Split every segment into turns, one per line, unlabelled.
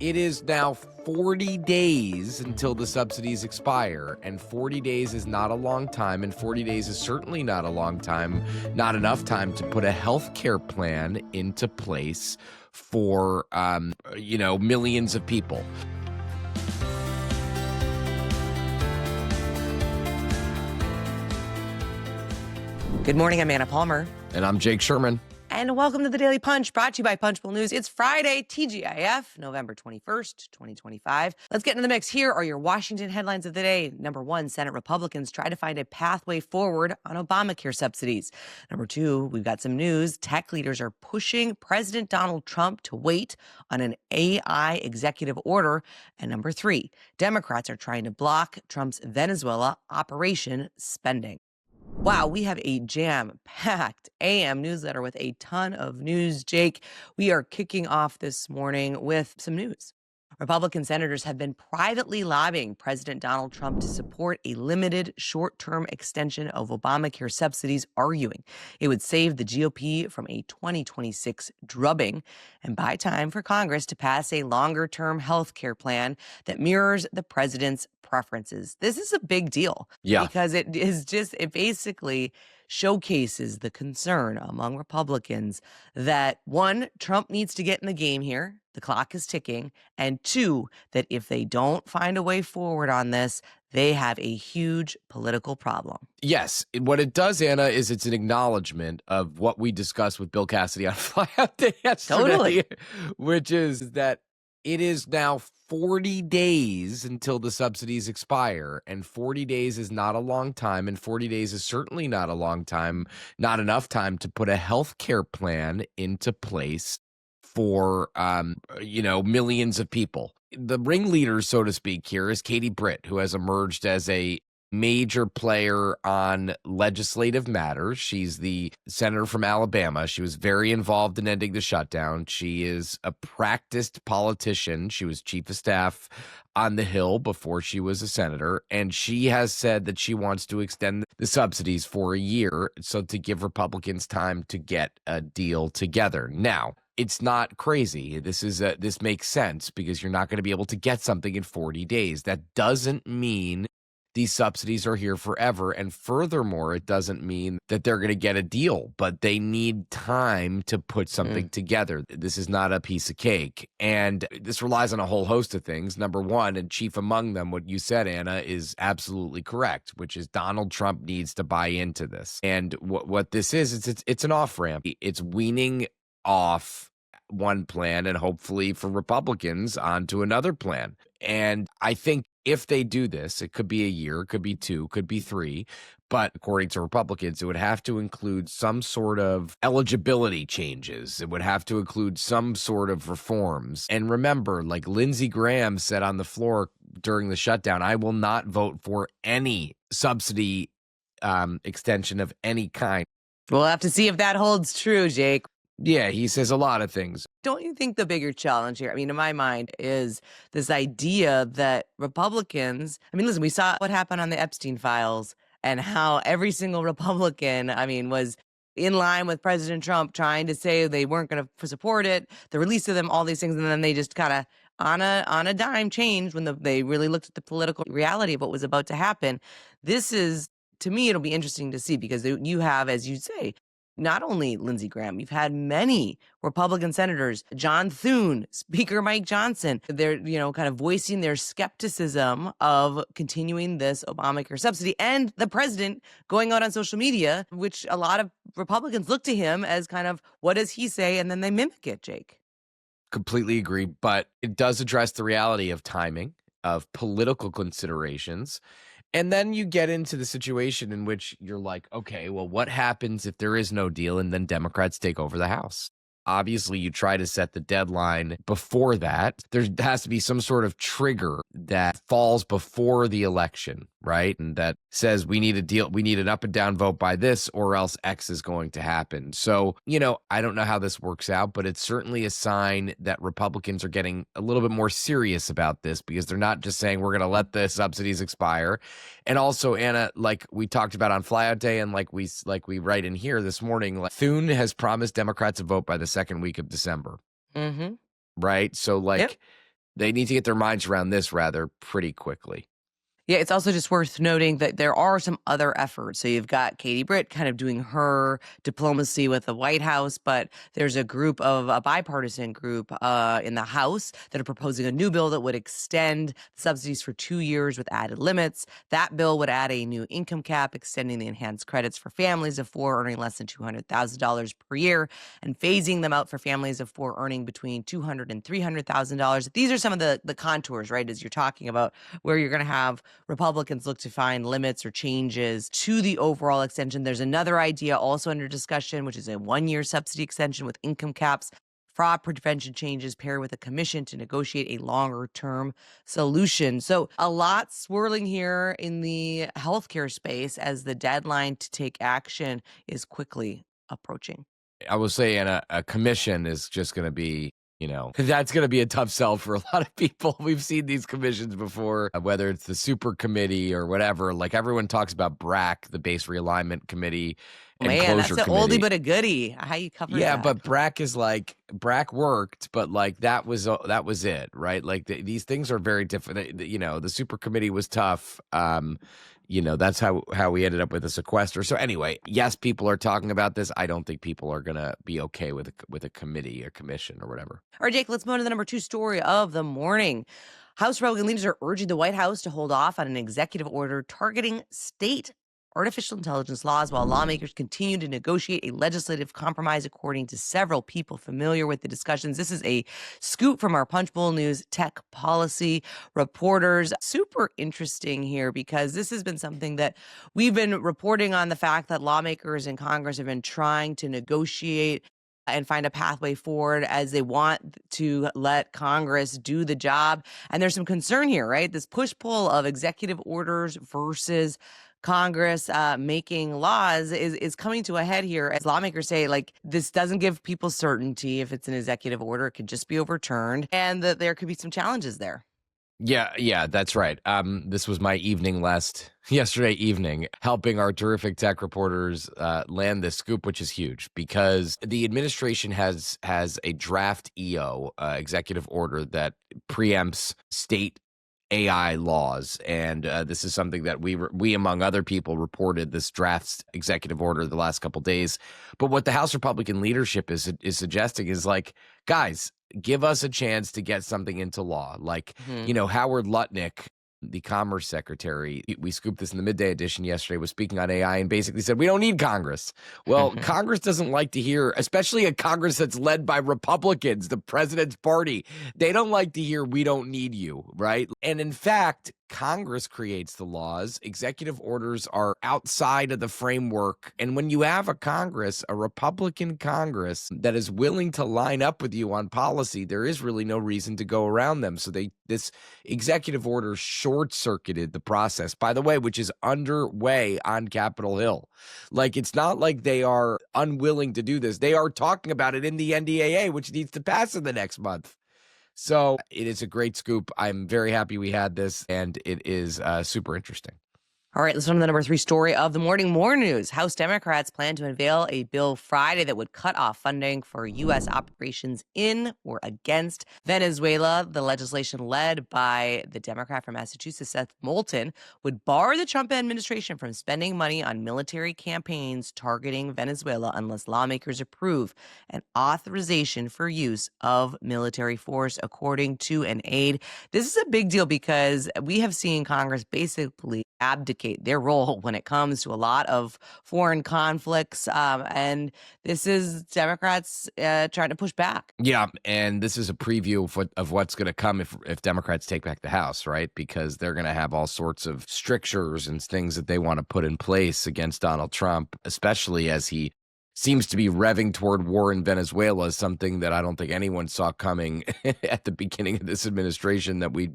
It is now 40 days until the subsidies expire, and 40 days is not a long time, and 40 days is certainly not a long time, not enough time to put a health care plan into place for, millions of people.
Good morning, I'm Anna Palmer.
And I'm Jake Sherman.
And welcome to the Daily Punch, brought to you by Punchbowl News. It's Friday, TGIF, November 21st, 2025. Let's get into the mix. Here are your Washington headlines of the day. Number one, Senate Republicans try to find a pathway forward on Obamacare subsidies. Number two, we've got some news. Tech leaders are pushing President Donald Trump to wait on an AI executive order. And number three, Democrats are trying to block Trump's Venezuela operation spending. Wow, we have a jam-packed AM newsletter with a ton of news. Jake, we are kicking off this morning with some news. Republican senators have been privately lobbying President Donald Trump to support a limited short-term extension of Obamacare subsidies, arguing it would save the GOP from a 2026 drubbing and buy time for Congress to pass a longer-term health care plan that mirrors the president's preferences. This is a big deal because it basically showcases the concern among Republicans that, one, Trump needs to get in the game here. The clock is ticking. And two, that if they don't find a way forward on this, they have a huge political problem.
Yes. What it does, Anna, is it's an acknowledgement of what we discussed with Bill Cassidy on Flyout Day yesterday,
Totally.
which is that it is now 40 days until the subsidies expire, and 40 days is not a long time, and 40 days is certainly not a long time, not enough time to put a health care plan into place for, millions of people. The ringleader, so to speak, here is Katie Britt, who has emerged as a major player on legislative matters. She's the senator from Alabama. She was very involved in ending the shutdown. She is a practiced politician. She was chief of staff on the Hill before she was a senator. And she has said that she wants to extend the subsidies for a year, so to give Republicans time to get a deal together. Now, it's not crazy. This makes sense because you're not going to be able to get something in 40 days. That doesn't mean these subsidies are here forever. And furthermore, it doesn't mean that they're going to get a deal, but they need time to put something together. This is not a piece of cake. And this relies on a whole host of things. Number one, and chief among them, what you said, Anna, is absolutely correct, which is Donald Trump needs to buy into this. And what this is, it's an off-ramp. It's weaning off one plan and hopefully for Republicans onto another plan. And I think if they do this, it could be a year, it could be two, could be three. But according to Republicans, it would have to include some sort of eligibility changes. It would have to include some sort of reforms. And remember, like Lindsey Graham said on the floor during the shutdown, I will not vote for any subsidy extension of any kind.
We'll have to see if that holds true, Jake.
Yeah, he says a lot of things.
Don't you think the bigger challenge here, in my mind, is this idea that Republicans, listen, we saw what happened on the Epstein files and how every single Republican, was in line with President Trump trying to say they weren't going to support it, the release of them, all these things, and then they just kind of on a dime changed when they really looked at the political reality of what was about to happen. This is, to me, it'll be interesting to see because you have, as you say, not only Lindsey Graham, you've had many Republican senators, John Thune, Speaker Mike Johnson, they're, kind of voicing their skepticism of continuing this Obamacare subsidy, and the president going out on social media, which a lot of Republicans look to him as kind of, what does he say? And then they mimic it, Jake.
Completely agree, but it does address the reality of timing, of political considerations. And then you get into the situation in which you're like, okay, well, what happens if there is no deal and then Democrats take over the House? Obviously, you try to set the deadline before that. There has to be some sort of trigger that falls before the election, right? And that says we need a deal, we need an up and down vote by this, or else X is going to happen. So, I don't know how this works out, but it's certainly a sign that Republicans are getting a little bit more serious about this because they're not just saying we're going to let the subsidies expire. And also, Anna, like we talked about on Flyout Day and like we write in here this morning, Thune has promised Democrats a vote by the second week of December.
Mm-hmm.
Right? So
Yep.
They need to get their minds around this rather pretty quickly.
Yeah, it's also just worth noting that there are some other efforts. So you've got Katie Britt kind of doing her diplomacy with the White House, but there's a bipartisan group in the House that are proposing a new bill that would extend subsidies for 2 years with added limits. That bill would add a new income cap, extending the enhanced credits for families of four earning less than $200,000 per year, and phasing them out for families of four earning between $200,000 and $300,000. These are some of the contours, right, as you're talking about, where you're going to have Republicans look to find limits or changes to the overall extension. There's another idea also under discussion, which is a 1-year subsidy extension with income caps, fraud prevention changes paired with a commission to negotiate a longer term solution. So a lot swirling here in the healthcare space as the deadline to take action is quickly approaching.
I will say, and a commission is just going to be, that's going to be a tough sell for a lot of people. We've seen these commissions before, whether it's the super committee or whatever. Like everyone talks about BRAC, the base realignment committee, and
Man, that's
closure
an
committee.
oldie but a goodie. How you cover
Yeah,
that?
but BRAC worked, but like that was it, right? Like these things are very different. The super committee was tough. That's how we ended up with a sequester. So anyway, yes, people are talking about this. I don't think people are gonna be okay with a committee or commission or whatever.
All right, Jake, let's move on to the number 2 story of the morning. House Republican leaders are urging the White House to hold off on an executive order targeting state artificial intelligence laws while lawmakers continue to negotiate a legislative compromise, according to several people familiar with the discussions. This is a scoop from our Punchbowl News tech policy reporters. Super interesting here because this has been something that we've been reporting on, the fact that lawmakers in Congress have been trying to negotiate and find a pathway forward as they want to let Congress do the job. And there's some concern here, right? This push-pull of executive orders versus Congress making laws is coming to a head here as lawmakers say, like, this doesn't give people certainty. If it's an executive order, it could just be overturned, and that there could be some challenges there.
Yeah, that's right. This was my evening yesterday evening, helping our terrific tech reporters land this scoop, which is huge because the administration has a draft executive order that preempts state AI laws, and this is something that we among other people reported this draft executive order the last couple days. But what the House Republican leadership is suggesting is like, guys, give us a chance to get something into law. Like, Howard Lutnick, the Commerce Secretary, we scooped this in the midday edition yesterday, was speaking on AI and basically said, we don't need Congress. Well, Congress doesn't like to hear, especially a Congress that's led by Republicans, the president's party. They don't like to hear, we don't need you, right? And in fact, Congress creates the laws. Executive orders are outside of the framework. And when you have a Republican Congress that is willing to line up with you on policy, there is really no reason to go around them. So this executive order short-circuited the process, by the way, which is underway on Capitol Hill. Like, it's not like they are unwilling to do this. They are talking about it in the NDAA, which needs to pass in the next month. So it is a great scoop. I'm very happy we had this, and it is super interesting.
All right, let's go to the number 3 story of the morning. More news. House Democrats plan to unveil a bill Friday that would cut off funding for U.S. operations in or against Venezuela. The legislation, led by the Democrat from Massachusetts, Seth Moulton, would bar the Trump administration from spending money on military campaigns targeting Venezuela unless lawmakers approve an authorization for use of military force, according to an aide. This is a big deal because we have seen Congress basically abdicate their role when it comes to a lot of foreign conflicts. And this is Democrats trying to push back.
Yeah, and this is a preview of what's going to come if Democrats take back the House, right? Because they're going to have all sorts of strictures and things that they want to put in place against Donald Trump, especially as he seems to be revving toward war in Venezuela, something that I don't think anyone saw coming at the beginning of this administration, that we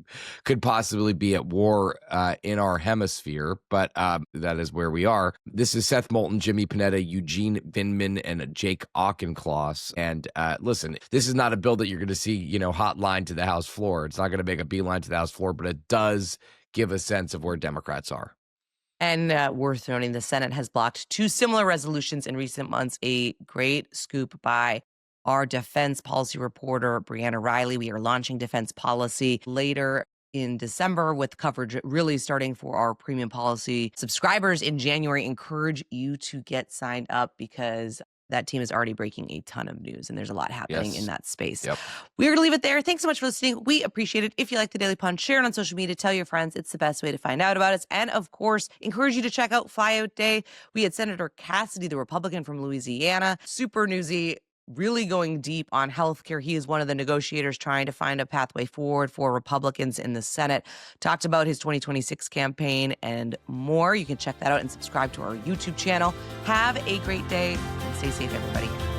could possibly be at war in our hemisphere. But that is where we are. This is Seth Moulton, Jimmy Panetta, Eugene Vindman, and Jake Auchincloss. And listen, this is not a bill that you're going to see, hotline to the House floor. It's not going to make a beeline to the House floor, but it does give a sense of where Democrats are.
And worth noting, the Senate has blocked 2 similar resolutions in recent months. A great scoop by our defense policy reporter, Brianna Riley. We are launching defense policy later in December with coverage really starting for our premium policy subscribers in January. Encourage you to get signed up because that team is already breaking a ton of news and there's a lot happening in that space.
Yep.
We're going to leave it there. Thanks so much for listening. We appreciate it. If you like the Daily Punch, share it on social media, tell your friends. It's the best way to find out about us. And of course, encourage you to check out Flyout Day. We had Senator Cassidy, the Republican from Louisiana, super newsy, really going deep on healthcare. He is one of the negotiators trying to find a pathway forward for Republicans in the Senate. Talked about his 2026 campaign and more. You can check that out and subscribe to our YouTube channel. Have a great day and stay safe, everybody.